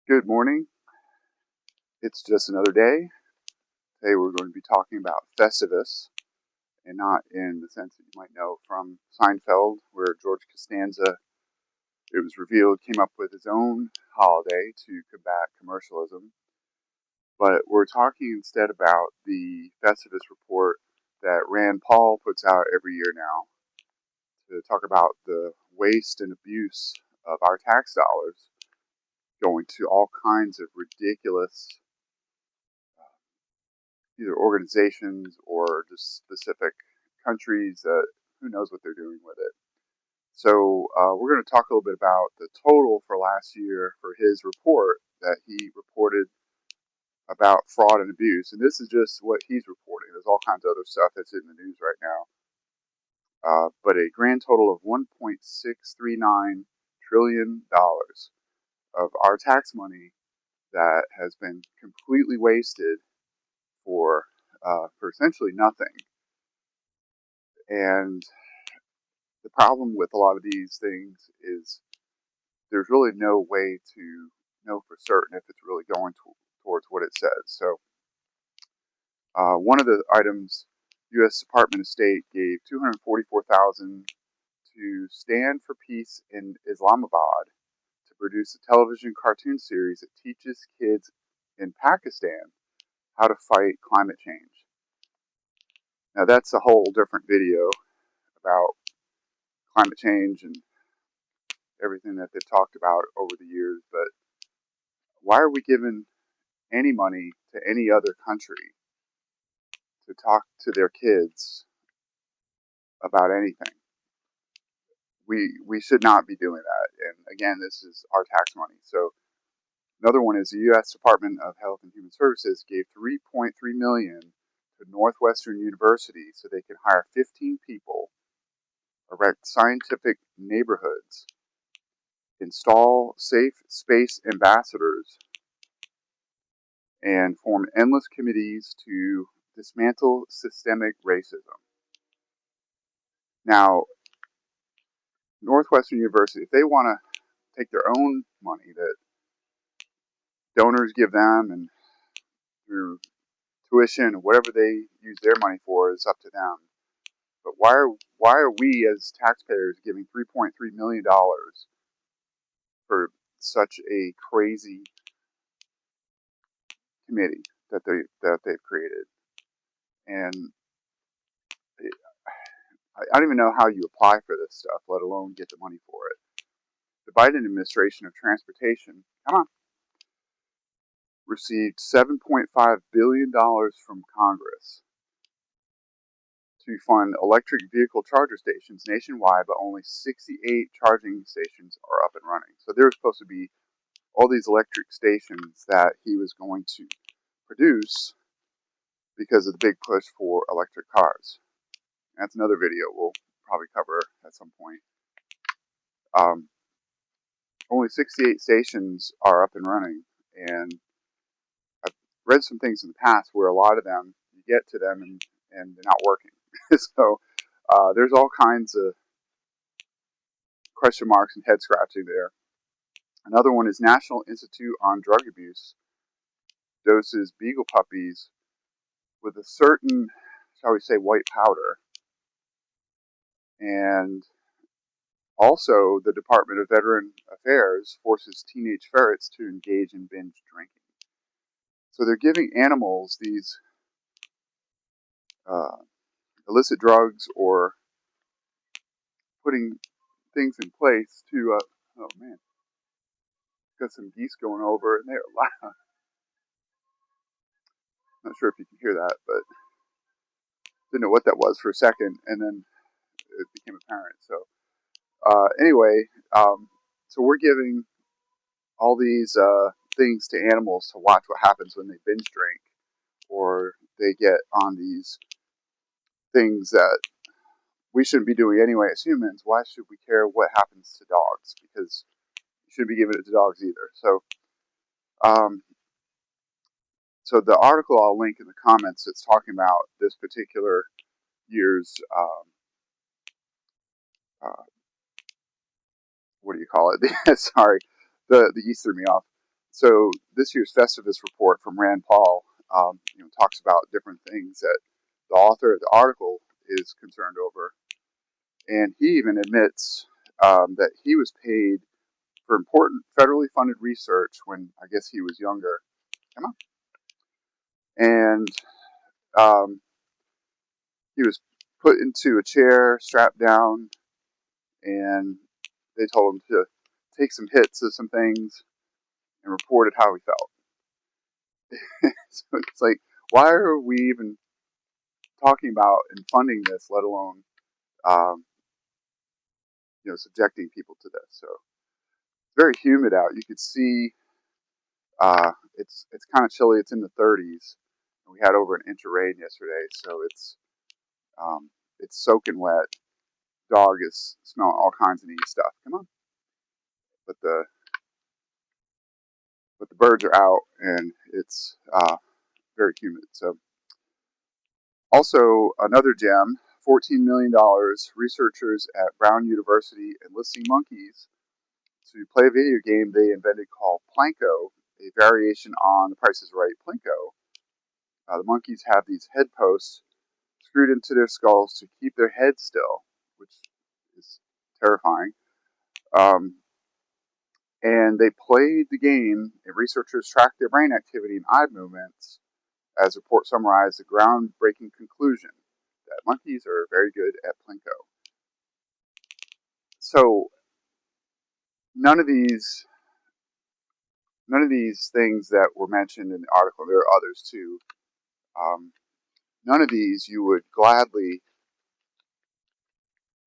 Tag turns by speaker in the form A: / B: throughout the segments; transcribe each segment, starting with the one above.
A: Good morning. It's just another day. Today we're going to be talking about Festivus, and not in the sense that you might know from Seinfeld, where George Costanza, it was revealed, came up with his own holiday to combat commercialism. But we're talking instead about the Festivus Report that Rand Paul puts out every year now to talk about the waste and abuse of our tax dollars going to all kinds of ridiculous either organizations or just specific countries that who knows what they're doing with it. So we're going to talk a little bit about the total for last year for his report that he reported about fraud and abuse. And this is just what he's reporting. There's all kinds of other stuff that's in the news right now. But a grand total of $1.639 trillion of our tax money that has been completely wasted for essentially nothing. And the problem with a lot of these things is there's really no way to know for certain if it's really going towards what it says. So one of the items, U.S. Department of State gave $244,000 to Stand for Peace in Islamabad to produce a television cartoon series that teaches kids in Pakistan how to fight climate change. Now that's a whole different video about climate change and everything that they've talked about over the years, but why are we giving any money to any other country to talk to their kids about anything? We should not be doing that. And again, this is our tax money. So another one is the U.S. Department of Health and Human Services gave $3.3 million to Northwestern University so they can hire 15 people, erect scientific neighborhoods, install safe space ambassadors, and form endless committees to dismantle systemic racism. Now, Northwestern University, if they want to take their own money that donors give them and through tuition or whatever they use their money for is up to them. But why are we as taxpayers giving $3.3 million for such a crazy committee that they've created? And I don't even know how you apply for this stuff, let alone get the money for it. The Biden administration of transportation, come on, received $7.5 billion from Congress to fund electric vehicle charger stations nationwide, but only 68 charging stations are up and running. So there were supposed to be all these electric stations that he was going to produce because of the big push for electric cars. That's another video we'll probably cover at some point. Only 68 stations are up and running, and I've read some things in the past where a lot of them, you get to them and they're not working. So there's all kinds of question marks and head scratching there. Another one is National Institute on Drug Abuse doses beagle puppies with a certain, shall we say, white powder. And also the Department of Veteran Affairs forces teenage ferrets to engage in binge drinking. So they're giving animals these illicit drugs or putting things in place to, oh man, got some geese going over and they're loud. Not sure if you can hear that, but didn't know what that was for a second, and then it became apparent. So anyway, so we're giving all these things to animals to watch what happens when they binge drink or they get on these things that we shouldn't be doing anyway as humans. Why should we care what happens to dogs? Because you shouldn't be giving it to dogs either. So so the article I'll link in the comments that's talking about this particular year's what do you call it? Sorry, the geese threw me off. So this year's Festivus Report from Rand Paul, talks about different things that the author of the article is concerned over, and he even admits that he was paid for important federally funded research when I guess he was younger. Come on. And um, he was put into a chair, strapped down, and they told him to take some hits of some things and reported how he felt. So it's like, why are we even talking about and funding this, let alone um, subjecting people to this? So it's very humid out. You could see it's kind of chilly. It's in the 30s. We had over an inch of rain yesterday, so it's soaking wet. Dog is smelling all kinds of neat stuff. Come on, but the birds are out, and it's very humid. So also another gem. $14 million. Researchers at Brown University enlisting monkeys to play a video game they invented called Planko, a variation on The Price is Right Plinko. The monkeys have these head posts screwed into their skulls to keep their heads still, which is terrifying. And they played the game, and researchers tracked their brain activity and eye movements as the report summarized the groundbreaking conclusion that monkeys are very good at Plinko. So none of these things that were mentioned in the article, there are others too, none of these you would gladly,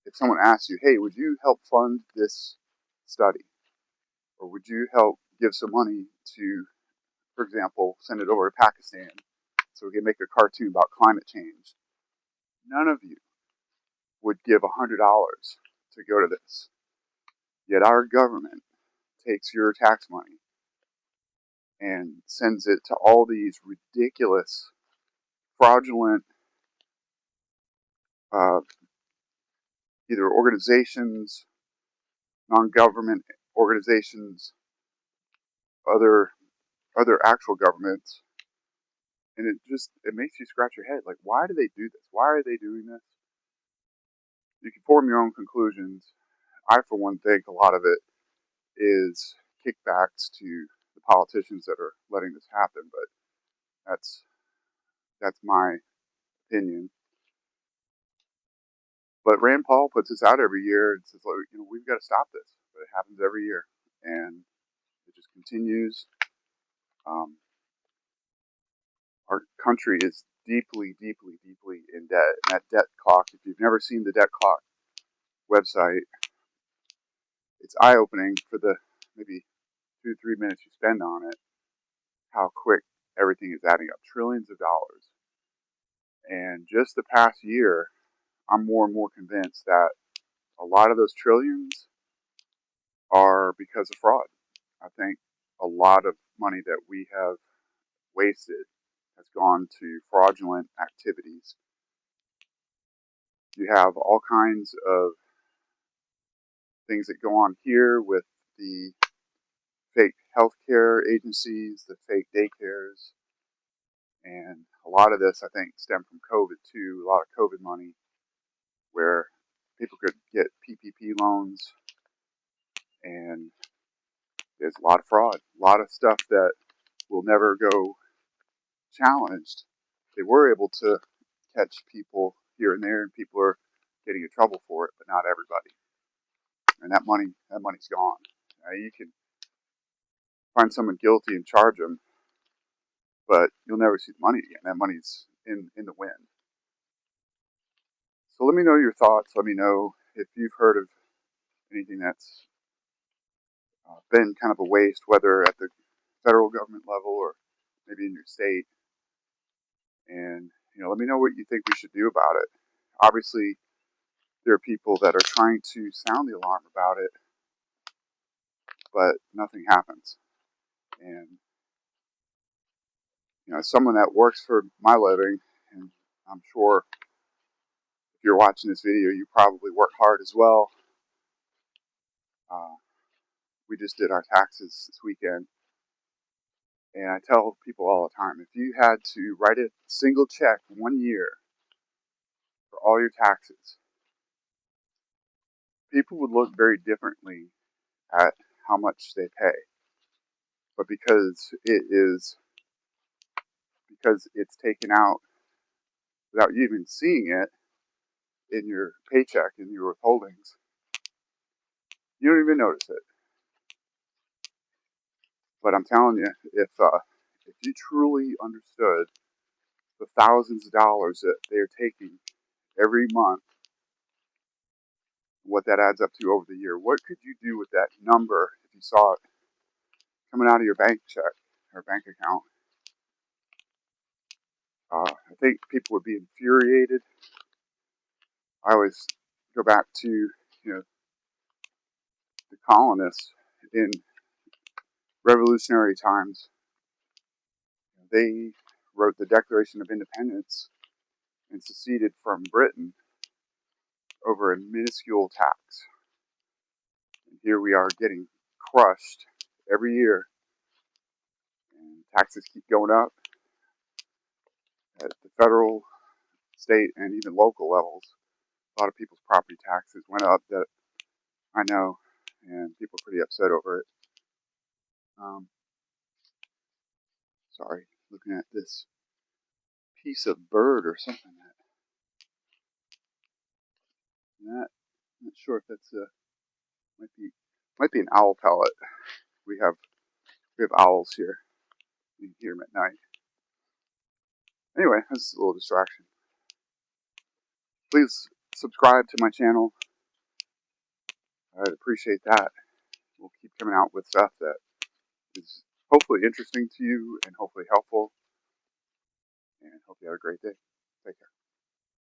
A: if someone asked you, hey, would you help fund this study? Or would you help give some money to, for example, send it over to Pakistan so we can make a cartoon about climate change? None of you would give $100 to go to this. Yet our government takes your tax money and sends it to all these ridiculous, fraudulent, uh, either organizations, non-government organizations, other actual governments, and it makes you scratch your head. Like, why do they do this? Why are they doing this? You can form your own conclusions. I, for one, think a lot of it is kickbacks to the politicians that are letting this happen, but that's my opinion. But Rand Paul puts this out every year and says, we've got to stop this. But it happens every year, and it just continues. Um, our country is deeply, deeply, deeply in debt. And that debt clock, if you've never seen the debt clock website, it's eye-opening for the maybe 2-3 minutes you spend on it, how quick everything is adding up. Trillions of dollars. And just the past year, I'm more and more convinced that a lot of those trillions are because of fraud. I think a lot of money that we have wasted has gone to fraudulent activities. You have all kinds of things that go on here with the fake healthcare agencies, the fake daycares, and a lot of this, I think, stemmed from COVID too. A lot of COVID money where people could get PPP loans, and there's a lot of fraud, a lot of stuff that will never go challenged. They were able to catch people here and there, and people are getting in trouble for it, but not everybody. And that money's gone. You can find someone guilty and charge them, but you'll never see the money again. That money's in the wind. So let me know your thoughts. Let me know if you've heard of anything that's been kind of a waste, whether at the federal government level or maybe in your state. And let me know what you think we should do about it. Obviously, there are people that are trying to sound the alarm about it, but nothing happens. And as someone that works for my living, and I'm sure if you're watching this video, you probably work hard as well. We just did our taxes this weekend, And I tell people all the time, if you had to write a single check 1 year for all your taxes, people would look very differently at how much they pay. But because it's taken out without you even seeing it in your paycheck, in your withholdings, you don't even notice it. But I'm telling you, if you truly understood the thousands of dollars that they're taking every month, what that adds up to over the year, what could you do with that number if you saw it coming out of your bank check or bank account? I think people would be infuriated. I always go back to, the colonists in revolutionary times. They wrote the Declaration of Independence and seceded from Britain over a minuscule tax. And here we are getting crushed every year, and taxes keep going up at the federal, state, and even local levels. A lot of people's property taxes went up that I know, and people are pretty upset over it. Sorry, looking at this piece of bird or something. I'm not sure if that's might be an owl pellet. We have owls here. You can hear them at night. Anyway, this is a little distraction. Please subscribe to my channel. I'd appreciate that. We'll keep coming out with stuff that is hopefully interesting to you and hopefully helpful. And hope you have a great day. Take care.